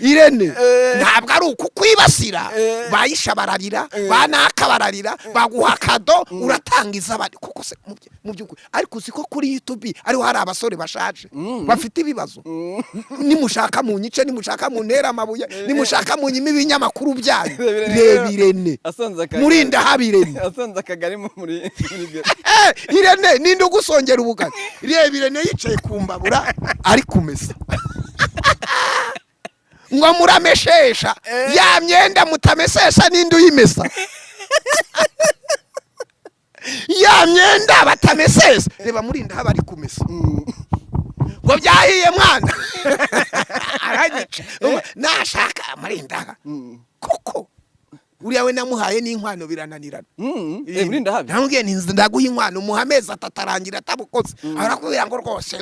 Irene ntabwo ari ukukwibasira bayisha bararira banaka bararira baguha kado uratangiza abandi kuko se mu byukuri ariko uziko kuri YouTube ariho hari abasore bashaje bafite ibibazo nimushaka mu nyice nimushaka mu ntera amabuye nimushaka mu nyimi binyamakuru byanyu reba Irene murinda habirene asonza akagari muri Irene ninde ugusongera ubugari reba Irene yicaye kumbabura ari kumesa ngo murameshesha ya myenda mutamesesha ninde uyimesa ya myenda batamesesha reba murinda haba ari kumesa ngo byahiye mwana aragica nashaka murinda koko uriya we namuhaye n'inkwano birananirana murinda habi namubwiye nti ndaguha inkwano muhameza atatarangira atabukoze arakubwira ngo rwose